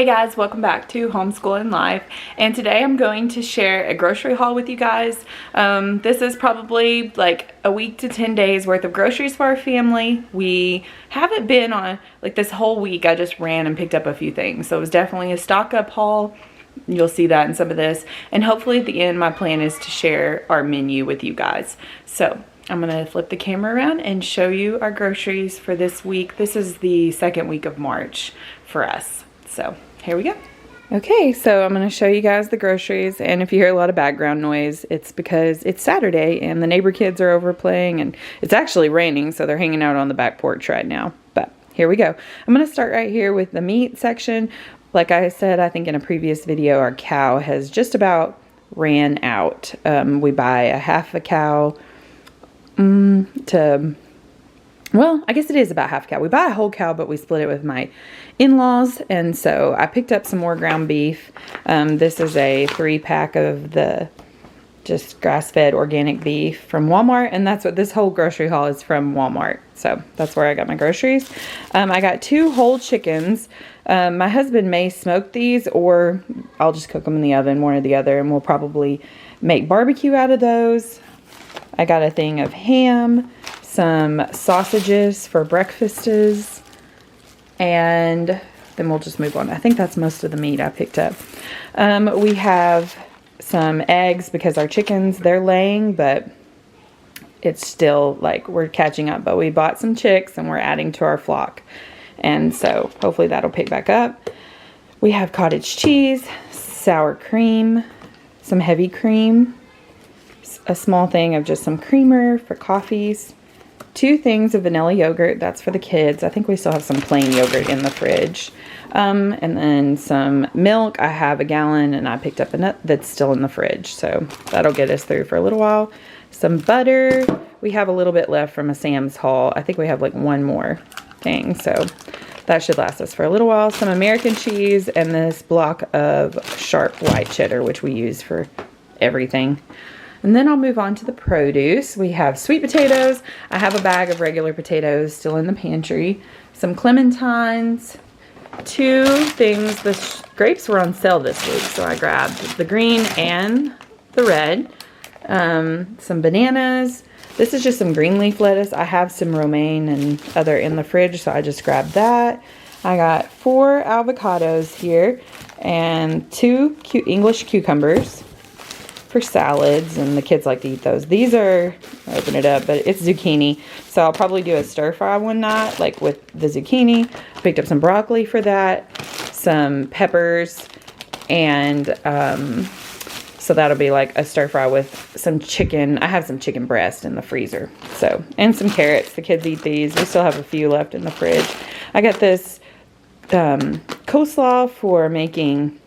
Hey guys, welcome back to Homeschooling Life, and today I'm going to share a grocery haul with you guys. This is probably like a week to 10 days worth of groceries for our family. We haven't been on like this whole week. I just ran and picked up a few things, so it was definitely a stock up haul. You'll see that in some of this, and hopefully at the end my plan is to share our menu with you guys. So I'm gonna flip the camera around and show you our groceries for this week. This is the second week of March for us. So here we go. Okay, so I'm going to show you guys the groceries, and if you hear a lot of background noise, it's because it's Saturday and the neighbor kids are over playing, and it's actually raining, so they're hanging out on the back porch right now. But here we go. I'm going to start right here with the meat section. Like I said, I think in a previous video, our cow has just about ran out. We buy a half a cow well, I guess it is about half a cow. We buy a whole cow, but we split it with my in-laws, and so I picked up some more ground beef. This is a 3-pack of the just grass-fed organic beef from Walmart, and that's what this whole grocery haul is, from Walmart. So that's where I got my groceries. I got 2 whole chickens. My husband may smoke these, or I'll just cook them in the oven, one or the other, and we'll probably make barbecue out of those. I got a thing of ham, some sausages for breakfasts, and then we'll just move on. I think that's most of the meat I picked up. We have some eggs because our chickens, they're laying, but it's still like we're catching up. But we bought some chicks and we're adding to our flock, and so hopefully that'll pick back up. We have cottage cheese, sour cream, some heavy cream, a small thing of just some creamer for coffees, 2 things of vanilla yogurt, that's for the kids. I think we still have some plain yogurt in the fridge. And then some milk. I have a gallon, and I picked up a nut that's still in the fridge, so that'll get us through for a little while. Some butter. We have a little bit left from a Sam's haul. I think we have like one more thing, so that should last us for a little while. Some American cheese, and this block of sharp white cheddar, which we use for everything. And then I'll move on to the produce. We have sweet potatoes. I have a bag of regular potatoes still in the pantry. Some clementines. 2 things. The grapes were on sale this week, so I grabbed the green and the red. Some bananas. This is just some green leaf lettuce. I have some romaine and other in the fridge, so I just grabbed that. I got 4 avocados here and 2 English cucumbers for salads, and the kids like to eat those. These are, open it up, but it's zucchini, so I'll probably do a stir fry one night, like with the zucchini. Picked up some broccoli for that, some peppers, and so that'll be like a stir fry with some chicken. I have some chicken breast in the freezer, so, and some carrots. The kids eat these. We still have a few left in the fridge. I got this coleslaw for making,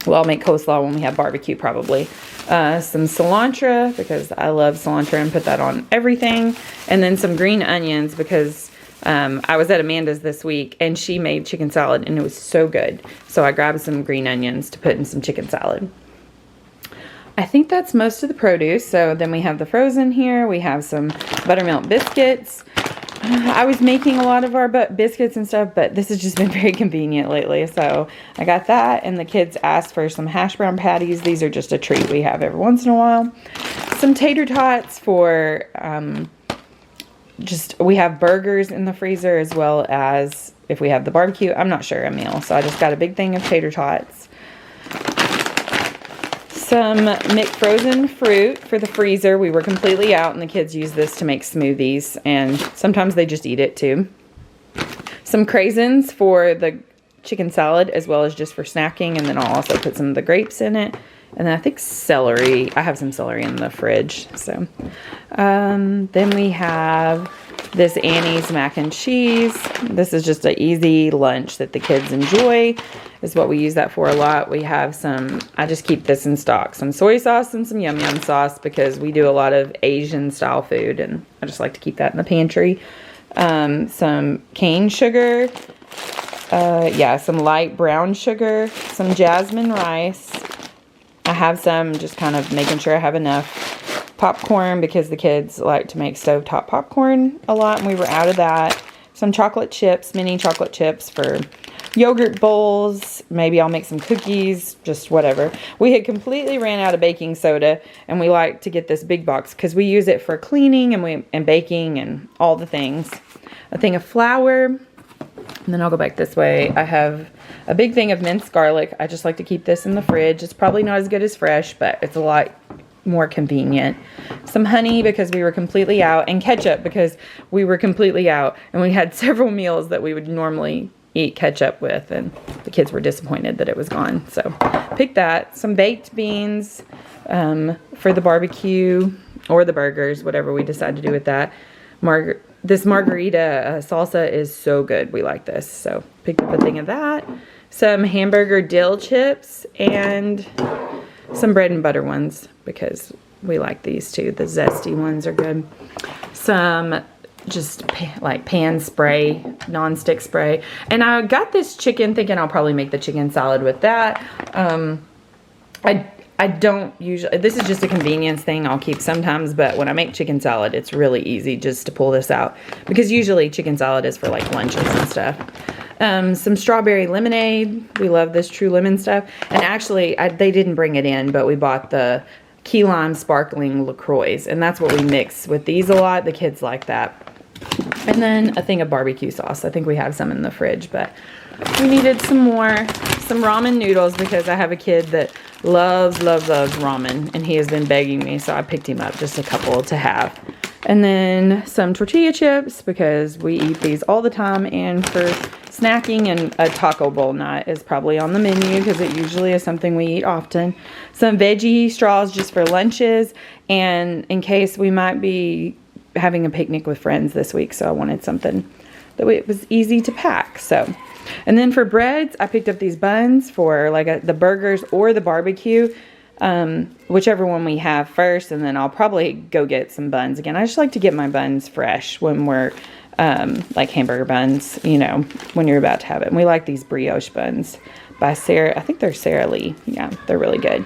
well, I'll make coleslaw when we have barbecue probably. Some cilantro, because I love cilantro, and put that on everything. And then some green onions, because I was at Amanda's this week and she made chicken salad and it was so good. So I grabbed some green onions to put in some chicken salad. I think that's most of the produce. So then we have the frozen here. We have some buttermilk biscuits. I was making a lot of our biscuits and stuff, but this has just been very convenient lately. So I got that, and the kids asked for some hash brown patties. These are just a treat we have every once in a while. Some tater tots for, we have burgers in the freezer, as well as if we have the barbecue. I'm not sure, a meal. So I just got a big thing of tater tots. Some frozen fruit for the freezer. We were completely out, and the kids use this to make smoothies, and sometimes they just eat it too. Some craisins for the chicken salad, as well as just for snacking, and then I'll also put some of the grapes in it. And then I think celery. I have some celery in the fridge. So then we have this Annie's mac and cheese. This is just an easy lunch that the kids enjoy, is what we use that for a lot. We have some, I just keep this in stock, some soy sauce and some yum yum sauce, because we do a lot of Asian style food, and I just like to keep that in the pantry. Some cane sugar, some light brown sugar, some jasmine rice. I have some, just kind of making sure I have enough. Popcorn, because the kids like to make stovetop popcorn a lot, and we were out of that. Some chocolate chips, mini chocolate chips for yogurt bowls, Maybe I'll make some cookies, just whatever. We had completely ran out of baking soda, and we like to get this big box because we use it for cleaning and baking and all the things. A thing of flour, and then I'll go back this way. I have a big thing of minced garlic. I just like to keep this in the fridge. It's probably not as good as fresh, but it's a lot more convenient. Some honey because we were completely out, and ketchup because we were completely out, and we had several meals that we would normally eat ketchup with, and the kids were disappointed that it was gone. So pick that. Some baked beans for the barbecue or the burgers, whatever we decide to do with that. This margarita salsa is so good. We like this. So picked up a thing of that. Some hamburger dill chips and some bread and butter ones because we like these too. The zesty ones are good. Some just like pan spray, non-stick spray. And I got this chicken thinking I'll probably make the chicken salad with that. I don't usually, this is just a convenience thing I'll keep sometimes, but when I make chicken salad, it's really easy just to pull this out because usually chicken salad is for like lunches and stuff. Some strawberry lemonade. We love this True Lemon stuff. And actually, they didn't bring it in, but we bought the key lime sparkling LaCroix, and that's what we mix with these a lot. The kids like that. And then a thing of barbecue sauce. I think we have some in the fridge, but we needed some ramen noodles because I have a kid that loves ramen, and he has been begging me, so I picked him up just a couple to have. And then some tortilla chips because we eat these all the time, and for snacking, and a taco bowl night is probably on the menu because it usually is something we eat often. Some veggie straws just for lunches, and in case we might be having a picnic with friends this week, so I wanted something that it was easy to pack. So, and then for breads, I picked up these buns for like the burgers or the barbecue, whichever one we have first, and then I'll probably go get some buns again. I just like to get my buns fresh when we're like hamburger buns, you know, when you're about to have it. And we like these brioche buns by Sarah. I think they're Sara Lee. Yeah, they're really good.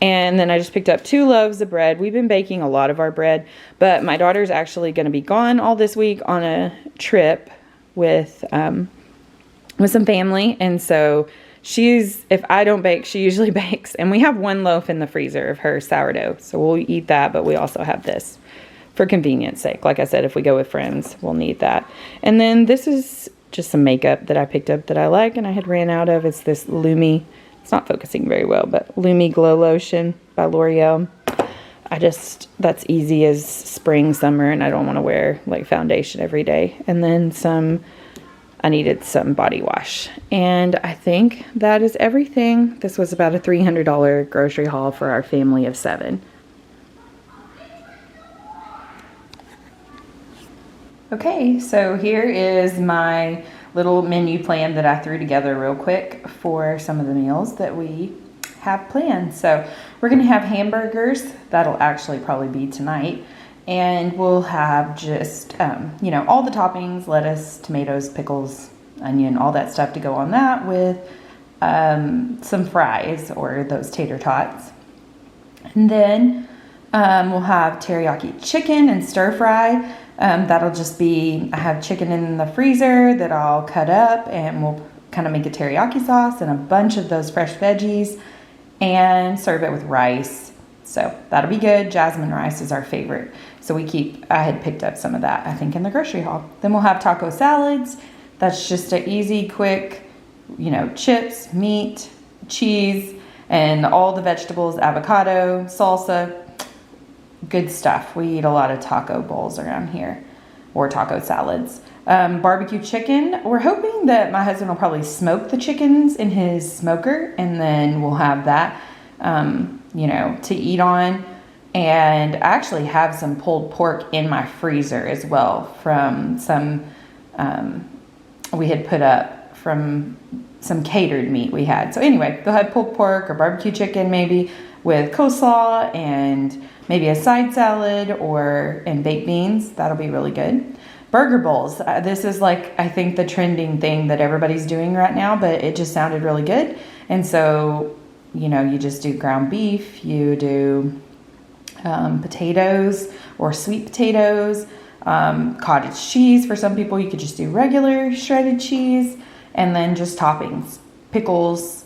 And then I just picked up 2 loaves of bread. We've been baking a lot of our bread, but my daughter's actually going to be gone all this week on a trip with some family. And so if I don't bake, she usually bakes. And we have 1 loaf in the freezer of her sourdough. So we'll eat that, but we also have this for convenience sake. Like I said, if we go with friends, we'll need that. And then this is just some makeup that I picked up that I like and I had ran out of. It's this Lumi. It's not focusing very well, but Lumi Glow Lotion by L'Oreal. That's easy as spring, summer, and I don't want to wear like foundation every day. And then I needed some body wash. And I think that is everything. This was about a $300 grocery haul for our family of 7. Okay, so here is my little menu plan that I threw together real quick for some of the meals that we have planned. So we're going to have hamburgers. That'll actually probably be tonight. And we'll have just, all the toppings, lettuce, tomatoes, pickles, onion, all that stuff to go on that with some fries or those tater tots. And then we'll have teriyaki chicken and stir fry. That'll just be, I have chicken in the freezer that I'll cut up and we'll kind of make a teriyaki sauce and a bunch of those fresh veggies and serve it with rice. So that'll be good. Jasmine rice is our favorite. So I had picked up some of that, I think, in the grocery haul. Then we'll have taco salads. That's just an easy, quick, chips, meat, cheese, and all the vegetables, avocado, salsa. Good stuff. We eat a lot of taco bowls around here, or taco salads. Barbecue chicken. We're hoping that my husband will probably smoke the chickens in his smoker, and then we'll have that, to eat on. And I actually have some pulled pork in my freezer as well from some, we had put up from some catered meat we had. So anyway, they'll have pulled pork or barbecue chicken maybe with coleslaw and maybe a side salad and baked beans. That'll be really good. Burger bowls. This is I think the trending thing that everybody's doing right now, but it just sounded really good. And so, you just do ground beef, you do potatoes or sweet potatoes, cottage cheese. For some people, you could just do regular shredded cheese, and then just toppings. pickles,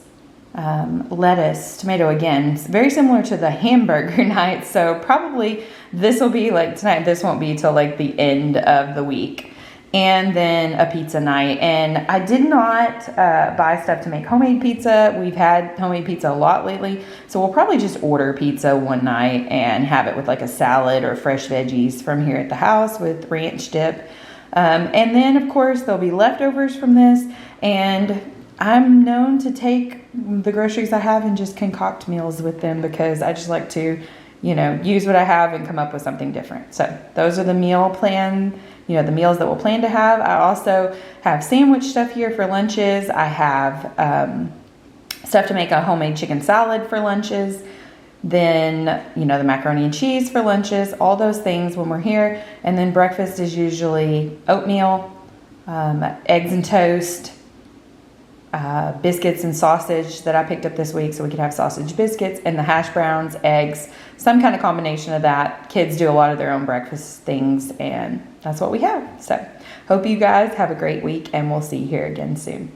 lettuce, tomato again. It's very similar to the hamburger night. So probably this will be like tonight. This won't be till like the end of the week. And then a pizza night. And I did not buy stuff to make homemade pizza. We've had homemade pizza a lot lately. So we'll probably just order pizza one night and have it with like a salad or fresh veggies from here at the house with ranch dip. And then of course there'll be leftovers from this. And I'm known to take the groceries I have and just concoct meals with them because I just like to, you know, use what I have and come up with something different. So those are the meal plan, you know, the meals that we'll plan to have. I also have sandwich stuff here for lunches. I have stuff to make a homemade chicken salad for lunches. Then, you know, the macaroni and cheese for lunches, all those things when we're here. And then breakfast is usually oatmeal, eggs and toast, biscuits and sausage that I picked up this week so we could have sausage biscuits, and the hash browns, eggs, some kind of combination of that. Kids do a lot of their own breakfast things, and that's what we have. So hope you guys have a great week, and we'll see you here again soon.